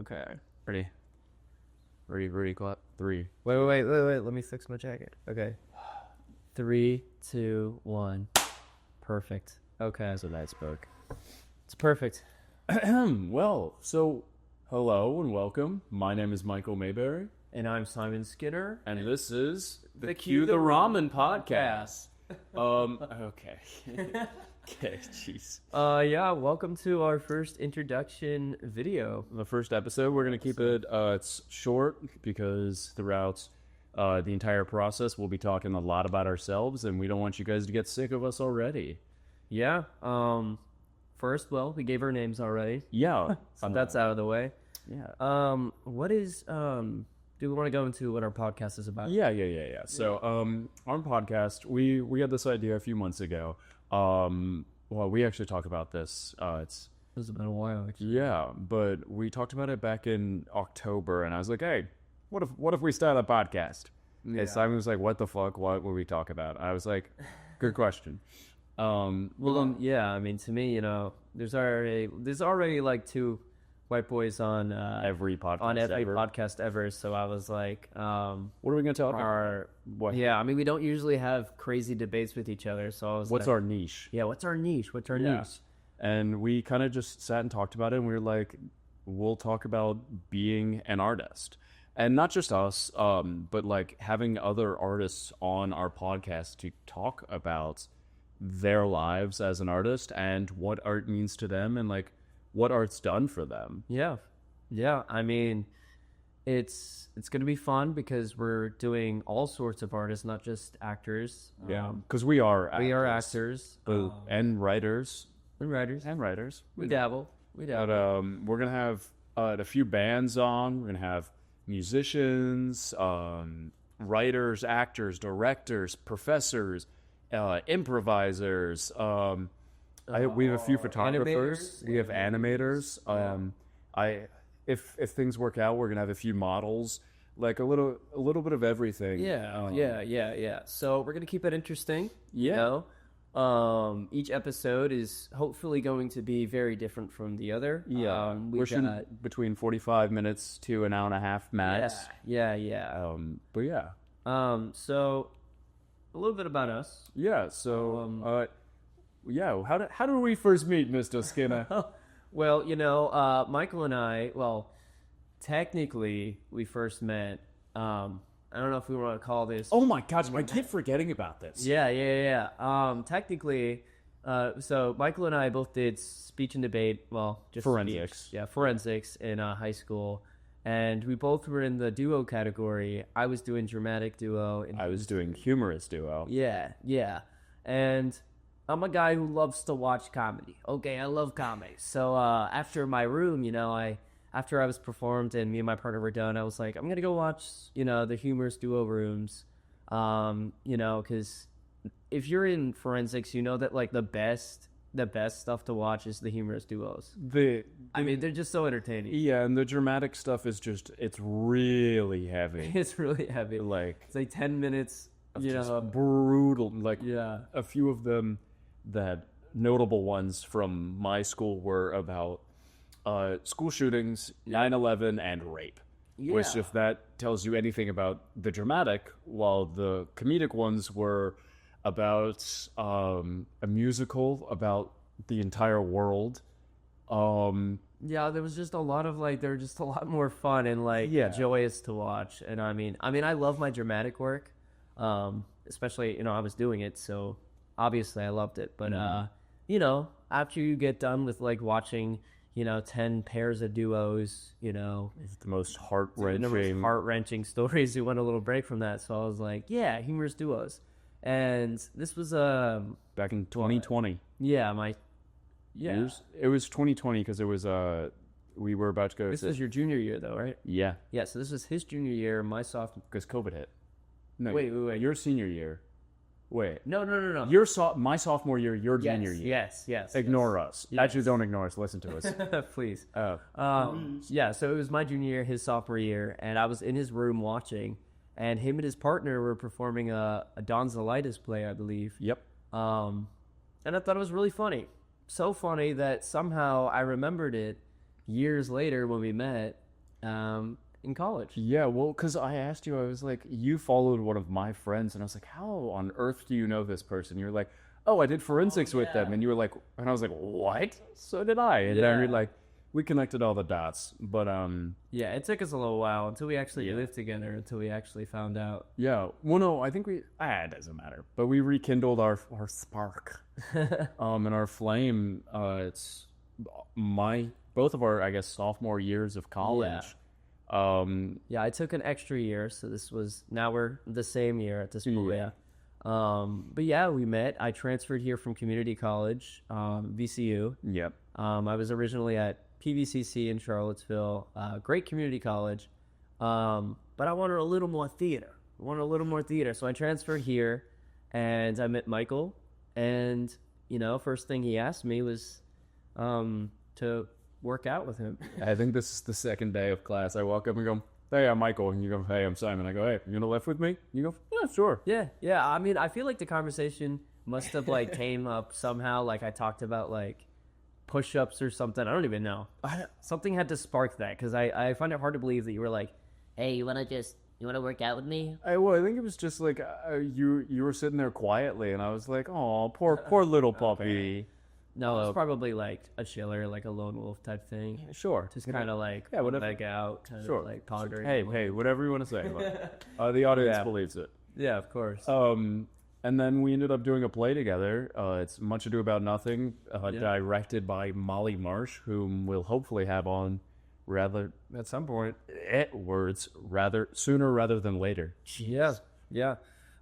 Okay. Ready? Ready, clap. 3. Wait. Let me fix my jacket. Okay. 3, 2, 1. Perfect. Okay. That's what I spoke. It's perfect. Well, so hello and welcome. My name is Michael Mayberry. And I'm Simon Skinner. And this is the Cue the Ramen podcast. Okay. Okay, jeez. Yeah, welcome to our first introduction video. The first episode, we're going to keep it it's short because throughout the entire process, we'll be talking a lot about ourselves, and we don't want you guys to get sick of us already. Yeah. First, well, we gave our names already. Yeah. So that's out of the way. Yeah. What is, do we want to go into what our podcast is about? Yeah. So, our podcast, we had this idea a few months ago. Well, we actually talked about this. It's been a while, actually. Yeah, but we talked about it back in October, and I was like, hey, what if we start a podcast? Yeah. And Simon was like, what the fuck? What would we talk about? I was like, good question. Yeah, I mean, to me, there's already like two white boys on every podcast ever. So I was like, what are we going to talk about? What? Yeah, I mean, we don't usually have crazy debates with each other. So I was what's like, our niche? Yeah, what's our niche? Niche? And we kind of just sat and talked about it, and we were like, we'll talk about being an artist. And not just us, but like having other artists on our podcast to talk about their lives as an artist and what art means to them and like what art's done for them. Yeah. I mean, it's going to be fun because we're doing all sorts of artists, not just actors. Yeah, because we are actors. And writers. We dabble. But, we're going to have a few bands on. We're going to have musicians, writers, actors, directors, professors, improvisers. We have a few photographers. We have animators. If things work out, we're gonna have a few models. Like a little bit of everything. Yeah. So we're gonna keep it interesting. Yeah. Each episode is hopefully going to be very different from the other. Yeah. We're shooting between 45 minutes to an hour and a half max. Yeah. But yeah. So a little bit about us. Yeah. So how do we first meet, Mr. Skinner? Well, Michael and I, technically we first met. I don't know if we want to call this. Oh my gosh, I keep forgetting about this. Yeah. Technically, so Michael and I both did speech and debate. Well, just forensics. Speech. Yeah, forensics in high school, and we both were in the duo category. I was doing dramatic duo. I was doing humorous duo. Yeah, and I'm a guy who loves to watch comedy. Okay, I love comedy. So after my room, after I was performed and me and my partner were done, I was like, I'm gonna go watch, the humorous duo rooms, because if you're in forensics, you know that like the best stuff to watch is the humorous duos. I mean, they're just so entertaining. Yeah, and the dramatic stuff is it's really heavy. It's really heavy. It's like 10 minutes. Brutal. A few of them that notable ones from my school were about school shootings, 9/11, and rape. Yeah. Which, if that tells you anything about the dramatic, while the comedic ones were about a musical about the entire world. There was just a lot of they're just a lot more fun and joyous to watch. And I mean, I love my dramatic work, especially I was doing it, so obviously I loved it. But after you get done with watching 10 pairs of duos, it's the most heart-wrenching stories. We went a little break from that, so I was like, yeah, humorous duos. And this was back in 2020. It was 2020 because it was we were about to go. This was your junior year, though, right? Yeah. So this was his junior year, my sophomore. Because COVID hit. No, wait. Your senior year. Wait. No. My sophomore year, your junior year. Yes. Ignore us. Yes. Actually, don't ignore us. Listen to us. Please. Oh. So it was my junior year, his sophomore year, and I was in his room watching, and him and his partner were performing a Don Zolitis play, I believe. Yep. And I thought it was really funny. So funny that somehow I remembered it years later when we met, in college. Yeah, well, because I asked you, I was like, you followed one of my friends, and I was like, how on earth do you know this person? You were like, oh, I did forensics with them, yeah. and you were like, and I was like, what? So did I, and then we Yeah. like, we connected all the dots, but Yeah, it took us a little while until we actually yeah, lived together, until we actually found out. yeah. Well, no, I think it doesn't matter, but we rekindled our spark, and our flame. It's my both of our, I guess, sophomore years of college. Yeah, I took an extra year, so now we're the same year at this point. Yeah. But yeah, we met. I transferred here from community college, VCU. Yep. I was originally at PVCC in Charlottesville, great community college. But I wanted a little more theater. So I transferred here, and I met Michael. And first thing he asked me was to work out with him. I think this is the second day of class. I walk up and go, hey, I'm Michael. And you go, hey, I'm Simon. I go, hey, you gonna lift with me? You go, yeah, sure. Yeah. I mean, I feel like the conversation must have like came up somehow. Like I talked about like push-ups or something. I don't even know. Something had to spark that because I find it hard to believe that you were like, Hey, you wanna work out with me? I think it was just like you were sitting there quietly, and I was like, oh, poor little puppy. no, it's probably like a chiller, like a lone wolf type thing. Sure. Just kind of like Yeah, whatever. leg out, kind Sure. of like pondering. Hey, whatever you want to say. But, the audience Yeah. believes it. Yeah, of course. And then we ended up doing a play together. It's Much Ado About Nothing, directed by Molly Marsh, whom we'll hopefully have on rather At some point. Sooner rather than later. Yeah.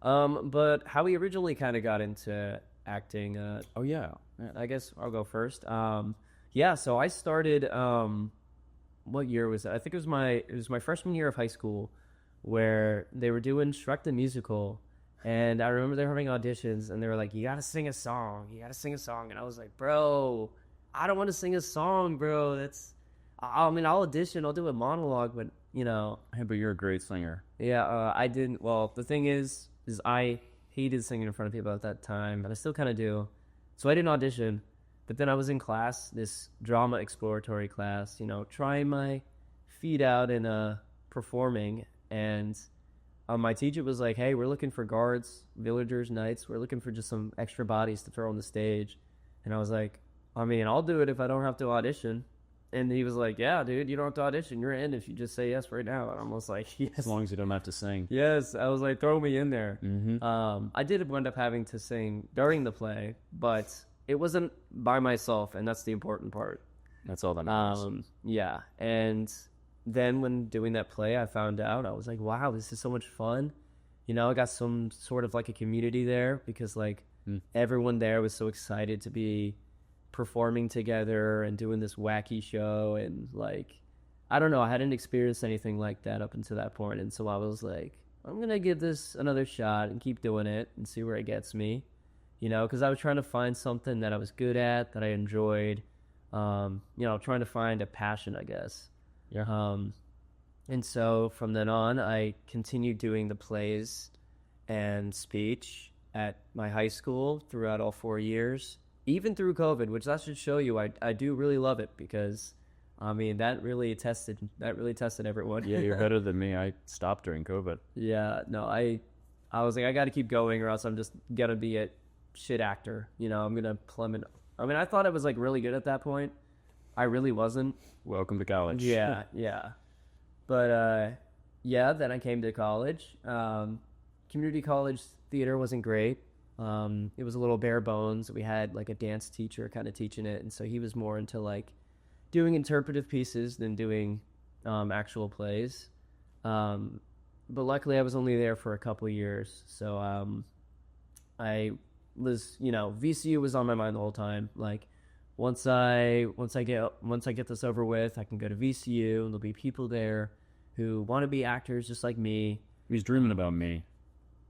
But how we originally kind of got into acting, Oh yeah. I guess I'll go first. Yeah, so I started what year was it? I think it was my freshman year of high school where they were doing Shrek the Musical, and I remember they were having auditions and they were like, you gotta sing a song. And I was like, bro, I don't want to sing a song, bro. I mean, I'll audition, I'll do a monologue, but Hey, but you're a great singer. yeah, I didn't. Well, the thing is I hated singing in front of people at that time, and I still kind of do. So I didn't audition, but then I was in class, this drama exploratory class, trying my feet out in performing, and my teacher was like, hey, we're looking for guards, villagers, knights. We're looking for just some extra bodies to throw on the stage. And I was like, I mean, I'll do it if I don't have to audition. And he was like, yeah, dude, you don't have to audition. You're in if you just say yes right now. And I was like, yes. As long as you don't have to sing. Yes, I was like, throw me in there. Mm-hmm. I did end up having to sing during the play, but it wasn't by myself, and that's the important part. That's all that matters. Yeah, and then when doing that play, I found out, I was like, wow, this is so much fun. I got some sort of like a community there because like everyone there was so excited to be performing together and doing this wacky show, and like I don't know, I hadn't experienced anything like that up until that point, and so I was like, I'm gonna give this another shot and keep doing it and see where it gets me, because I was trying to find something that I was good at, that I enjoyed, trying to find a passion, I guess. Yeah. And so from then on, I continued doing the plays and speech at my high school throughout all 4 years, even through COVID, which that should show you I do really love it because, I mean, that really tested everyone. Yeah, you're better than me. I stopped during COVID. Yeah, no, I was like, I got to keep going or else I'm just gonna be a shit actor. I'm gonna plummet. I mean, I thought I was like really good at that point. I really wasn't. Welcome to college. Yeah. But then I came to college. Community college theater wasn't great. It was a little bare bones. We had like a dance teacher kind of teaching it, and so he was more into like doing interpretive pieces than doing actual plays. But luckily I was only there for a couple years, so I was, VCU was on my mind the whole time. Like once I get this over with, I can go to VCU and there'll be people there who want to be actors just like me. He's dreaming about me.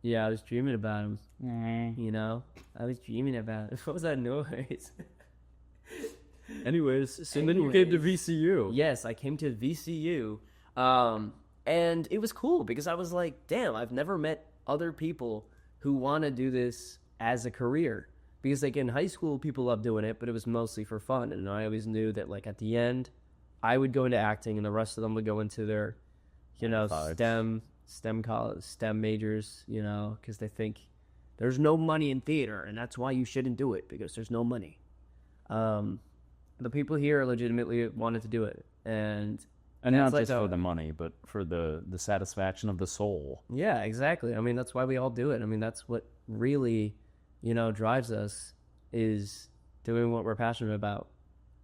Yeah, I was dreaming about him. I was dreaming about it. What was that noise? Anyways, so then you came to VCU. Yes, I came to VCU. And it was cool because I was like, damn, I've never met other people who want to do this as a career. Because like in high school, people loved doing it, but it was mostly for fun. And I always knew that like at the end, I would go into acting, and the rest of them would go into their, Vibes. STEM college, STEM majors, because they think there's no money in theater, and that's why you shouldn't do it because there's no money. The people here legitimately wanted to do it, and not like just for the money, but for the satisfaction of the soul. yeah, exactly. I mean, that's why we all do it. I mean, that's what really, drives us is doing what we're passionate about.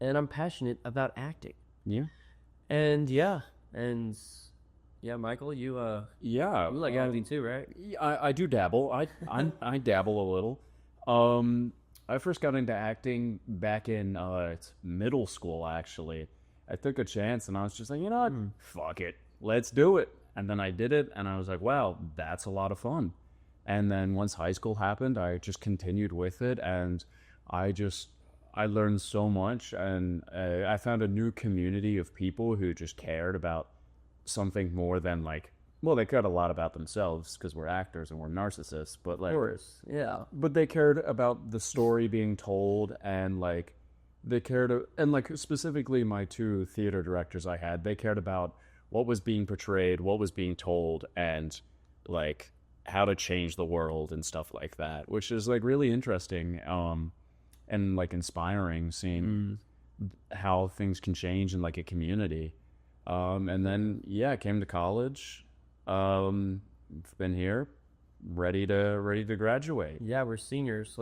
And I'm passionate about acting. Yeah. And yeah, Michael, you Yeah. you like acting too, right? I do dabble. I dabble a little. I first got into acting back in middle school. Actually, I took a chance, and I was just like, what? Fuck it, let's do it. And then I did it, and I was like, wow, that's a lot of fun. And then once high school happened, I just continued with it, and I learned so much, and I found a new community of people who just cared about something more than they cared a lot about themselves because we're actors and we're narcissists, but Of course, yeah. but they cared about the story being told, and they cared, and specifically my two theater directors I had, they cared about what was being portrayed, what was being told, and how to change the world and stuff like that, which is really interesting and inspiring, seeing how things can change in a community. And then I came to college. Been here, ready to graduate. Yeah, we're seniors.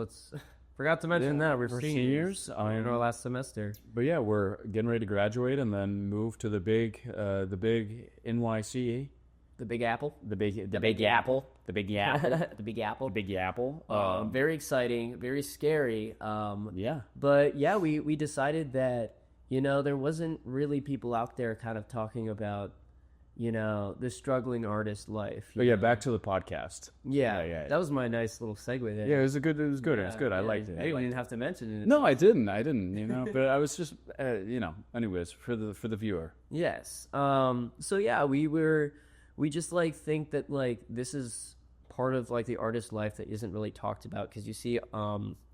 Forgot to mention that we're seniors. In our last semester. But yeah, we're getting ready to graduate and then move to the big NYC, The Big Apple. the big The Big Apple. the big apple, The Big Apple. the big apple. Very exciting, very scary. Yeah. But yeah, we decided that, there wasn't really people out there kind of talking about, the struggling artist life. But yeah, back to the podcast. Yeah, that was my nice little segue there. Yeah, it was good. It was good. I liked it. Hey, we didn't have to mention it. No, I didn't. But I was just, anyways, for the viewer. Yes. So yeah, we just think that this is part of the artist life that isn't really talked about, because you see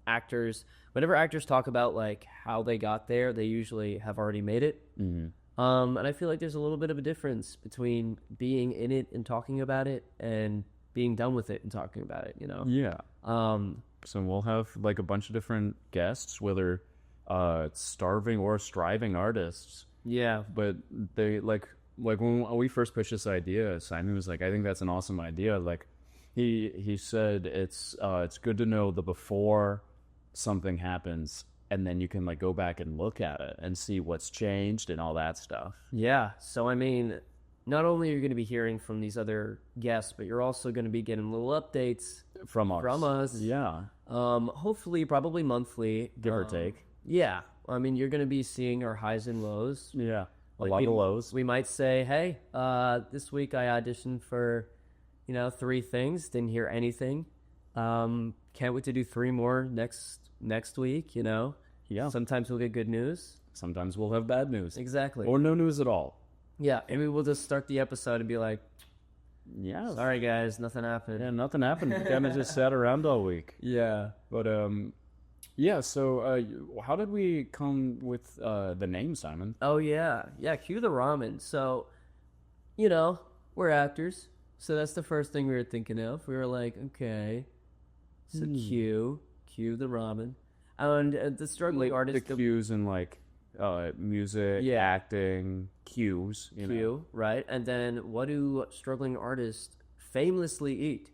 actors, whenever actors talk about how they got there, they usually have already made it. Mm-hmm. And I feel like there's a little bit of a difference between being in it and talking about it and being done with it and talking about it, Yeah. So we'll have a bunch of different guests, whether it's starving or striving artists. Yeah. But they when we first pitched this idea, Simon was like, I think that's an awesome idea. He said it's good to know the before something happens, and then you can go back and look at it and see what's changed and all that stuff. Yeah. So I mean, not only are you going to be hearing from these other guests, but you're also going to be getting little updates From us. Yeah. Hopefully, probably monthly, Give or take. Yeah. I mean, you're going to be seeing our highs and lows. Yeah. A lot of lows. We might say, hey, this week I auditioned for, 3 things, didn't hear anything. Can't wait to do 3 more next week, Yeah. Sometimes we'll get good news. Sometimes we'll have bad news. Exactly. Or no news at all. Yeah, maybe we'll just start the episode and be like, Yeah. sorry guys, nothing happened. Yeah, nothing happened. We kind of just sat around all week. Yeah. But yeah. So how did we come with the name, Simon? Oh yeah. Cue the Ramen. So, we're actors. So that's the first thing we were thinking of. We were like, okay, so cue the ramen. And the struggling artist. The cues in music, Yeah. acting, cues. Cue, right? And then what do struggling artists famously eat?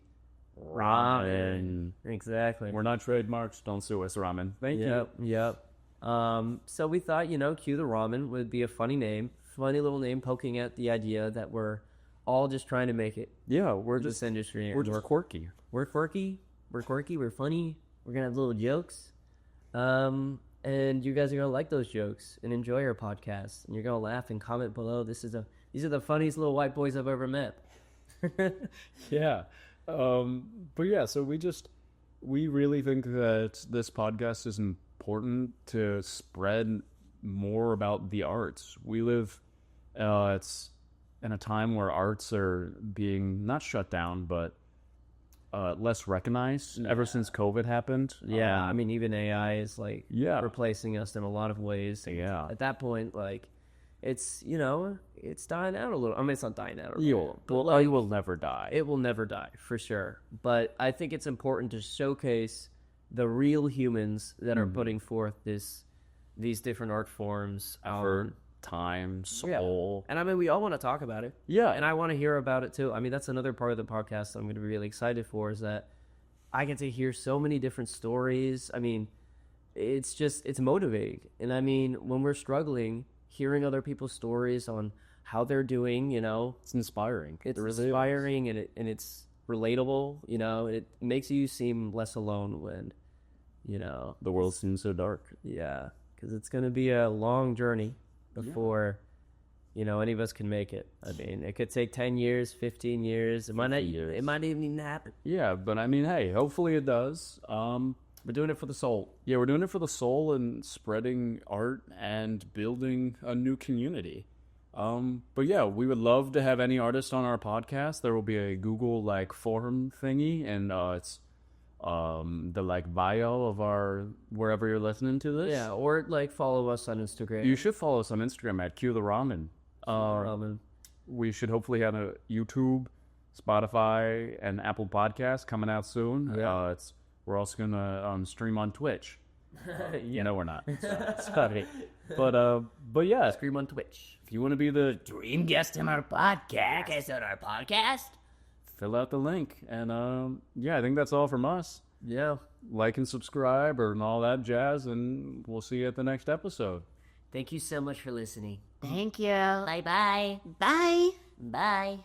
Ramen. Exactly. We're not trademarks. Don't sue us, ramen. Thank you. Yep. So we thought, Cue the Ramen would be a funny name, funny little name poking at the idea that we're all just trying to make it. Yeah, we're in just this industry. we're just quirky. We're quirky. We're funny. We're gonna have little jokes. And you guys are gonna like those jokes and enjoy our podcast. And you're gonna laugh and comment below. These are the funniest little white boys I've ever met. Yeah. But yeah, so we really think that this podcast is important to spread more about the arts. We live it's in a time where arts are being not shut down, but less recognized ever since COVID happened. Yeah, I mean, even AI is Yeah. replacing us in a lot of ways. Yeah. At that point, it's it's dying out a little. I mean, it's not dying out. You but will never die. it will never die for sure. But I think it's important to showcase the real humans that are putting forth these different art forms. Effort, time, soul. And I mean, we all want to talk about it. Yeah. And I want to hear about it too. I mean, that's another part of the podcast I'm going to be really excited for, is that I get to hear so many different stories. I mean, it's motivating. And I mean, when we're struggling, hearing other people's stories on how they're doing, It's inspiring. it's It really is. inspiring, and it's relatable, it makes you seem less alone when, The world seems so dark. yeah, because it's going to be a long journey before, any of us can make it. I mean, it could take 10 years, 15 years. It might not, 50 years. it might even happen. Yeah, but I mean, hey, hopefully it does. We're doing it for the soul. Yeah, we're doing it for the soul and spreading art and building a new community. But yeah, we would love to have any artist on our podcast. There will be a Google forum thingy, and it's the bio of our wherever you're listening to this. Yeah, or follow us on Instagram. You should follow us on Instagram at Cue the Ramen. Ramen. We should hopefully have a YouTube, Spotify, and Apple Podcast coming out soon. Yeah. We're also gonna stream on Twitch. Yeah. We're not. Sorry. But yeah, Stream on Twitch. if you want to be the Dream guest on our podcast. Guest on our podcast. fill out the link, and yeah, I think that's all from us. Yeah. Like and subscribe and all that jazz, and we'll see you at the next episode. Thank you so much for listening. Thank you. Bye-bye. Bye. Bye.